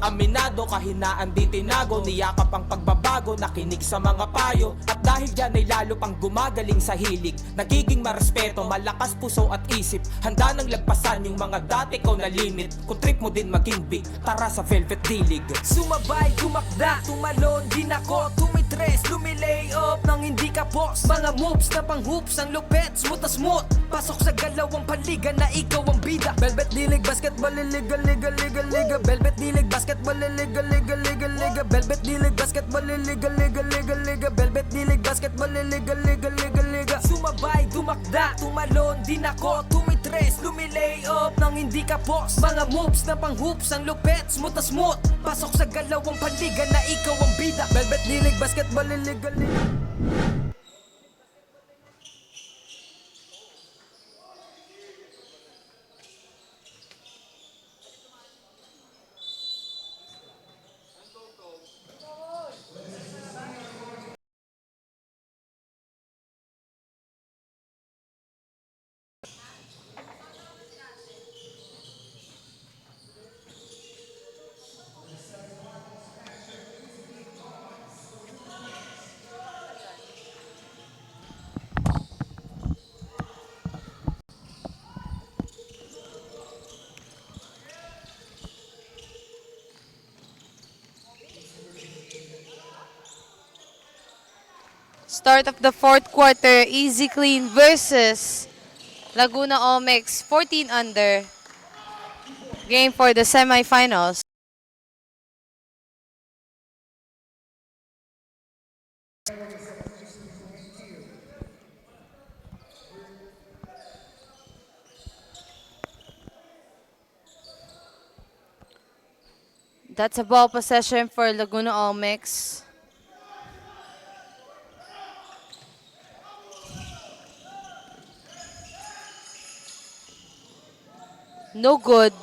Aminado, kahinaan di tinago. Niyakap ang pagbabago, nakinig sa mga payo. At dahil dyan ay lalo pang gumagaling sa hilig. Nagiging marespeto, malakas puso at isip. Handa nang lagpasan yung mga dati ko na limit. Kung trip mo din maging big, tara sa Velvet Dilig. Sumabay, tumakda, tumalon, din ako, tumitres, lumilay up nang hindi ka boss. Mga moves na pang hoops, ang lupet, smooth na smooth. Pasok sa galawang panliga na ikaw ang bida. Velvet dilig, basketball, liga, liga, liga, liga. Velvet dilig, basketball, liga, liga, liga, liga. Velvet dilig, basketball, liga, liga, liga, liga. Velvet dilig, basketball, liga, liga, liga, liga. Sumabay, tumakda, tumalon, din ako, tumitres, lumilay up nang hindi ka boss. Mga moves na pang hoops, ang lupet, smooth na smooth. Pasok sa galawang panliga na ikaw ang bida. Velvet dilig, basketball, liga, liga. Start of the fourth quarter, Easy Clean versus Laguna Omex, 14 under. Game for the semifinals. That's a ball possession for Laguna Omex. No good.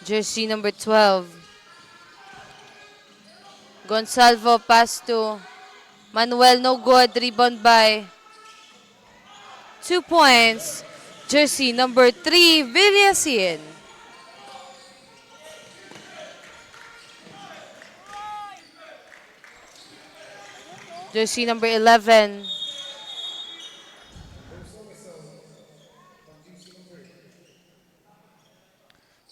Jersey number 12. Gonsalvo pass to Manuel, no good. Rebound by 2 points. Jersey number 3, Villasin. Jersey number 11.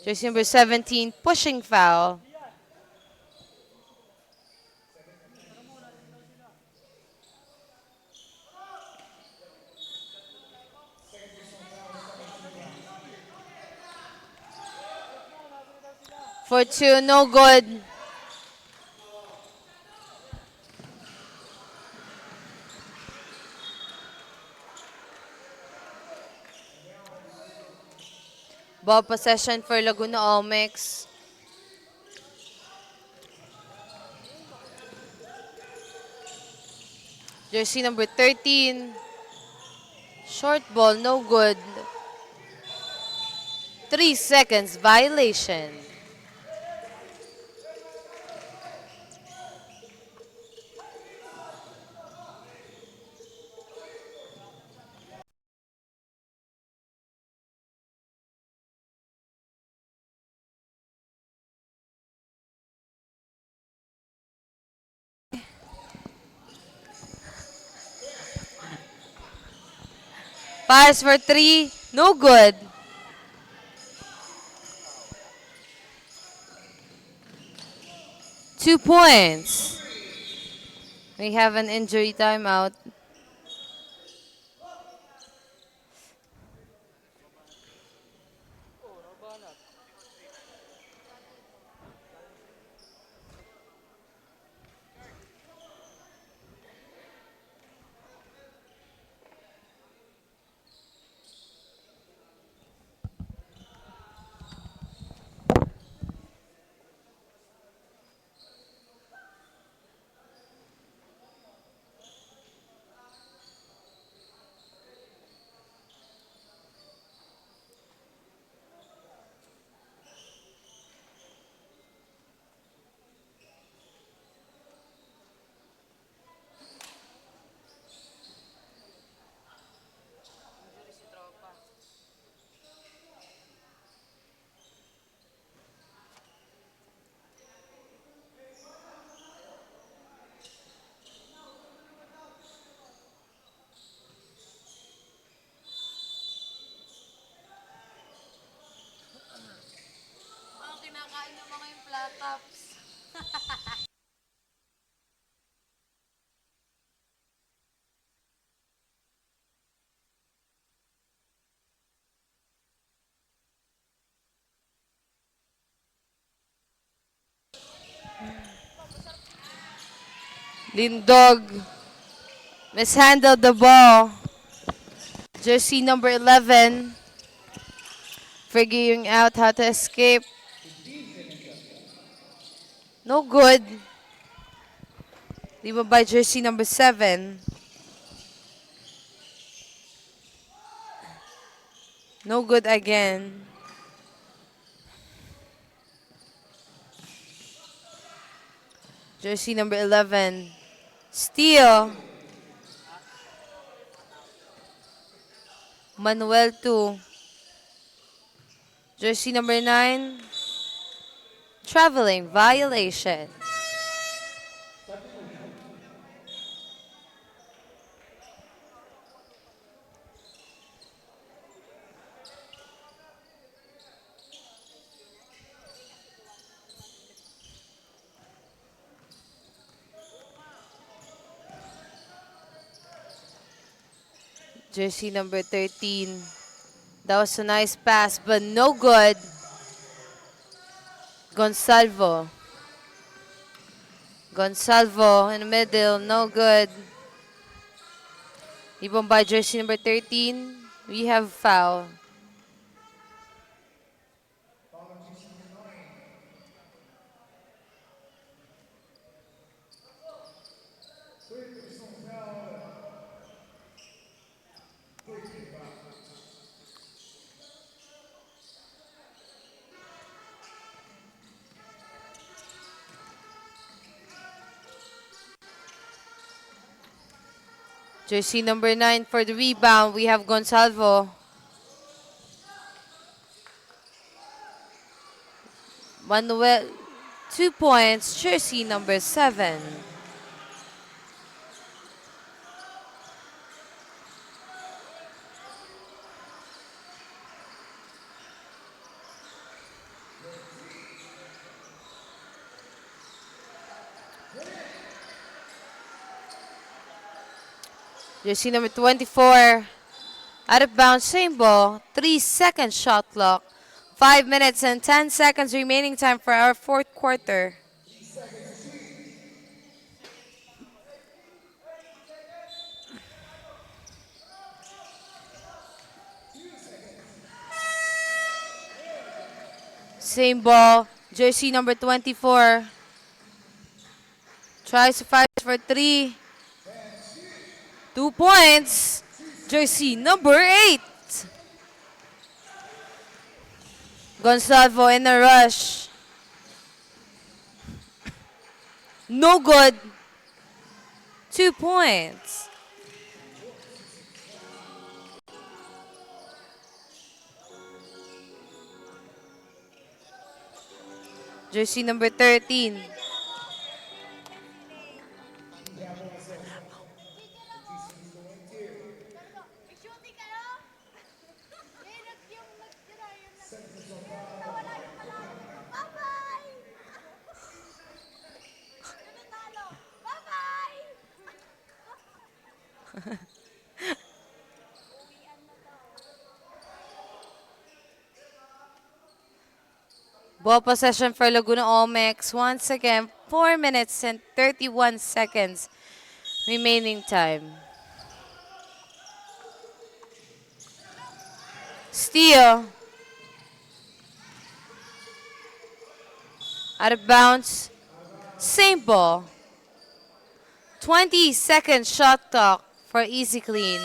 Jersey number 17, pushing foul. For 2, no good. Ball possession for Laguna Omex. Jersey number 13. Short ball, no good. 3 seconds violation. Pass for 3, no good. Two points. We have an injury timeout. Lindog mishandled the ball. Jersey number 11 figuring out how to escape. No good. Rebound by jersey number 7. No good again. Jersey number 11. Steal. Manuel 2. Jersey number 9. Traveling violation. Jersey number 13. That was a nice pass, but no good. Gonsalvo. Gonsalvo in the middle, no good. Even by jersey number 13, we have foul. Jersey number 9 for the rebound. We have Gonsalvo. Manuel, 2 points. Jersey number 7. Jersey number 24, out of bounds, same ball, 3-second shot clock, 5 minutes and 10 seconds remaining time for our fourth quarter. Same ball, jersey number 24, tries to fire for 3. 2 points. Jersey number 8. Gonsalvo in a rush. No good. 2 points. Jersey number 13. Ball possession for Laguna Olmecs. Once again, 4 minutes and 31 seconds remaining time. Steal. Out of bounds. Same ball. 20-second shot clock for Easy Clean.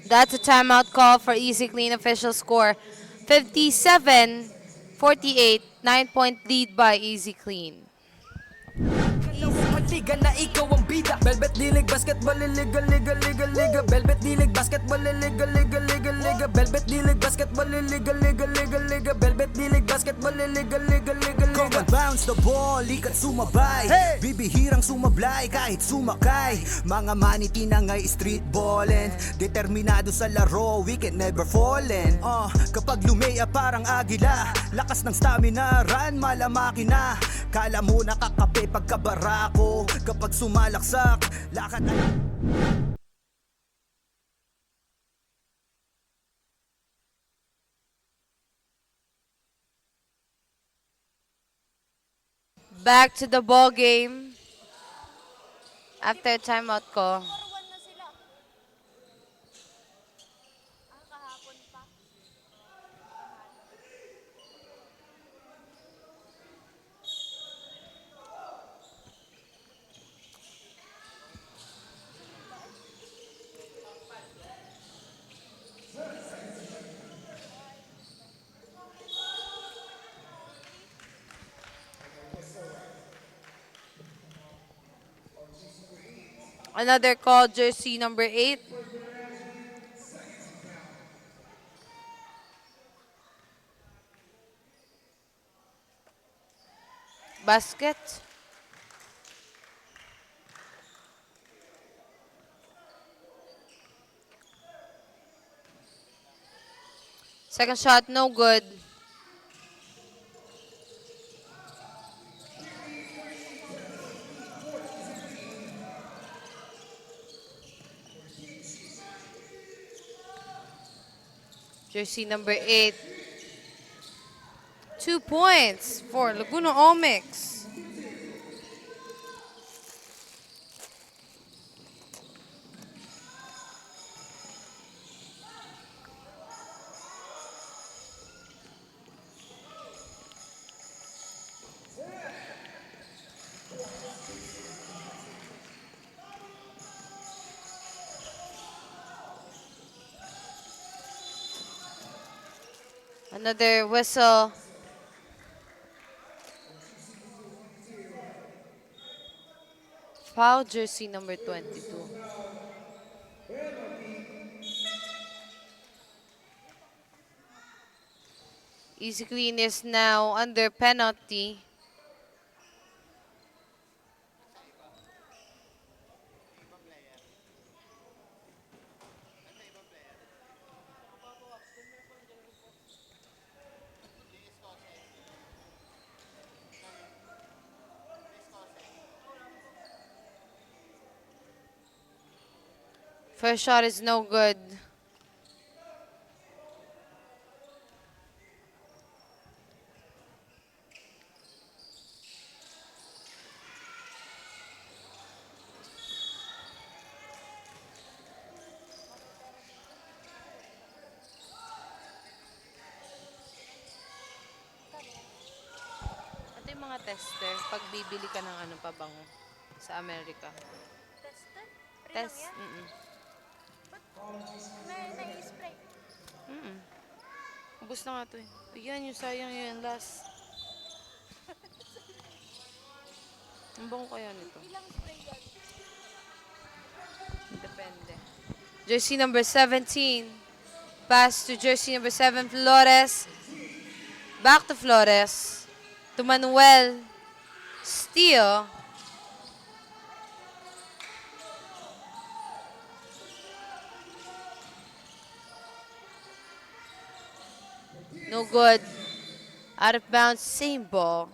That's a timeout call for Easy Clean. Official score 57-48. 9-point lead by Easy Clean. liga na ikaw ang bida. Velvet D-League Basketball liga liga liga liga. Velvet D-League Basketball liga liga liga liga. Velvet D-League Basketball liga liga liga liga. Velvet D-League Basketball liga liga liga Come liga. and bounce the ball, likat sumabay Bibihirang sumablay kahit sumakay Mga maniti na ngay street ballin Determinado sa laro, we can never fallen Kapag lumea parang agila Lakas ng stamina, run malamaki na Kala mo nakakape pagkabarako Kapag sumalaksak, lakad na Back to the ball game. After timeout ko. Another call, jersey number 8. Basket. Second shot, no good. Jersey number 8. 2 points for Laguna Omics. Another whistle. Foul, jersey number 22. Easy Clean is now under penalty. First shot is no good. Ito yung mga tester pag bibili ka ng ano pabango sa Amerika. Tester? Test. May nai-spray. Ubus na nga ito eh. Yan, yung sayang yun, last. Ang bango kaya nito? Ilang spray yan? Depende. Jersey number 17. Pass to jersey number 7, Flores. Back to Flores. To Manuel. Steal. No good. Out of bounds, same ball.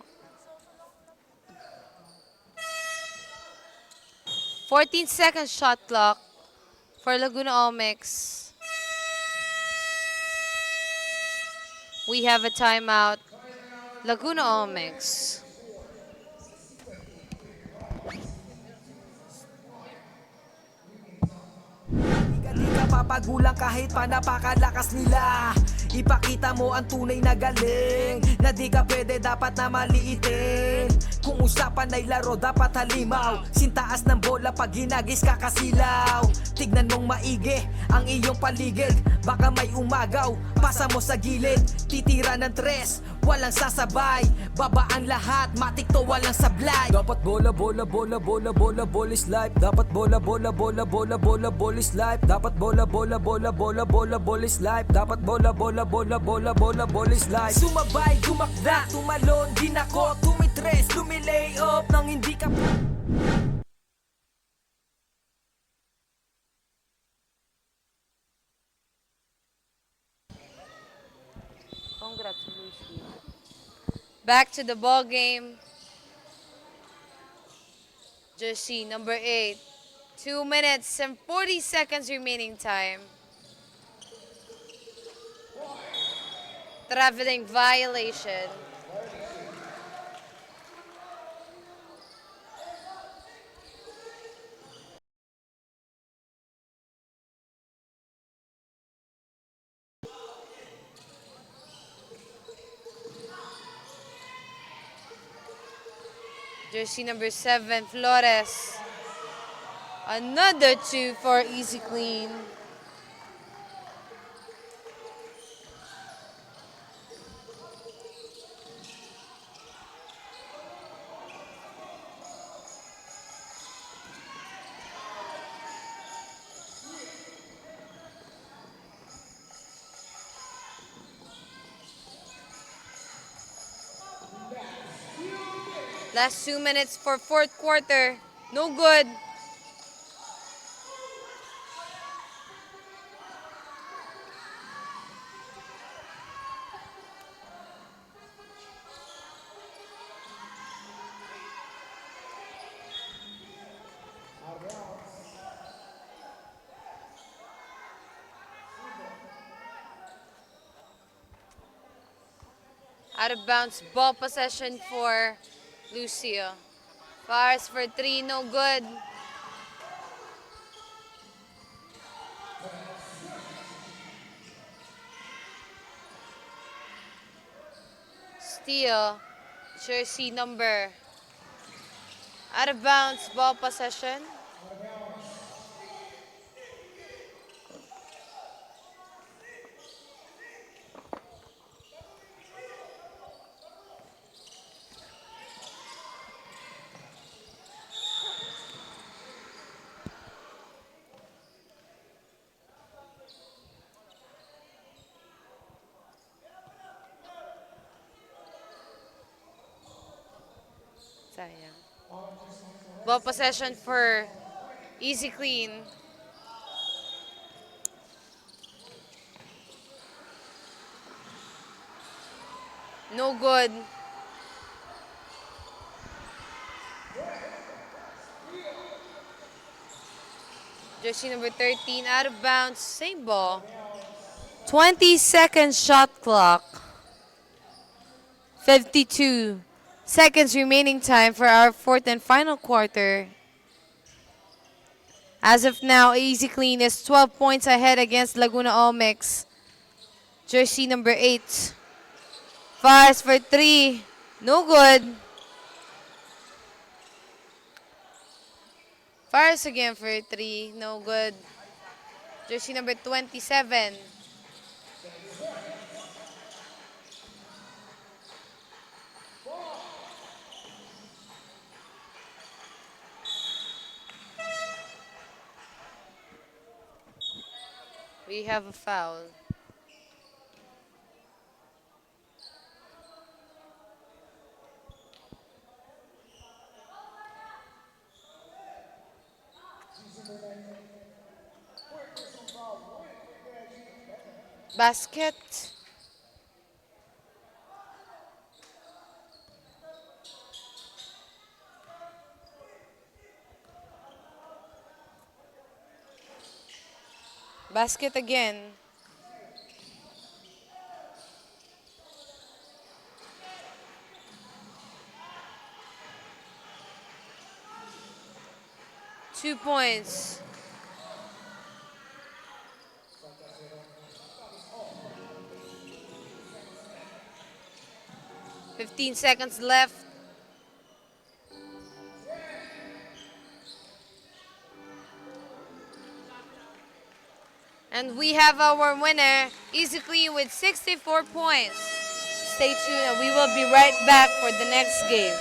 14-second shot clock for Laguna Omics. We have a timeout. Laguna Omics. Di ka papagulang kahit pa napakalakas nila. Ipakita mo ang tunay na galing, na di ka pwede dapat na maliitin. Kung usapan ay laro dapat halimaw, sintaas ng bola pag ginagis kakasilaw. Tignan mong maigi ang iyong paligid, baka may umagaw. Pasa mo sa gilid, titira ng tres, walang sasabay. Babaan lahat, matik to walang sablay. Dapat bola, bola, bola, bola, bola, bola is life. Dapat bola, bola, bola, bola, bola, bola is life. Dapat bola, bola, bola, bola, bola, bola is life. Dapat bola, bola, bola, bola, bola, bola is life. Sumabay, tumakda, tumalon, din ako, tumitres, lumilay up nang hindi ka. Congratulations. Back to the ball game. Jersey number 8. 2 minutes and 40 seconds remaining time. Traveling violation. Jersey number 7, Flores. Another 2 for Easy Clean. Last 2 minutes for fourth quarter. No good. Out of bounds ball possession for Lucio. Fires for 3, no good. Steal. Jersey number. Out of bounds ball possession. Sayang. Ball possession for Easy Clean. No good. Jersey number 13 out of bounds. Same ball. 20-second shot clock. 52 seconds remaining time for our fourth and final quarter. As of now, Easy Clean is 12 points ahead against Laguna Olmecs. Jersey number 8. Fires for 3. No good. Fires again for 3. No good. Jersey number 27. We have a foul. Basket. Basket again. Two points. Fifteen seconds left. And we have our winner, Easy Clean with 64 points. stay tuned and we will be right back for the next game.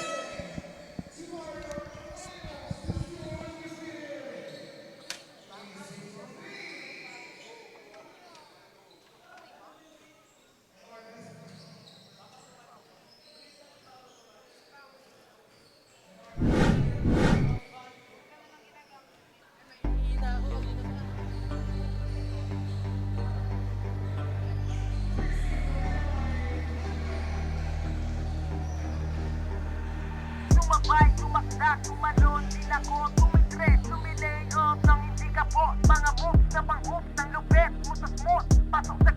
Sumabay, tumakda, tumalon, tinako, tumitres, tumilay off nang hindi ka po. Mga moves na pang-hoops ng lupet, mutas mo, pasok sa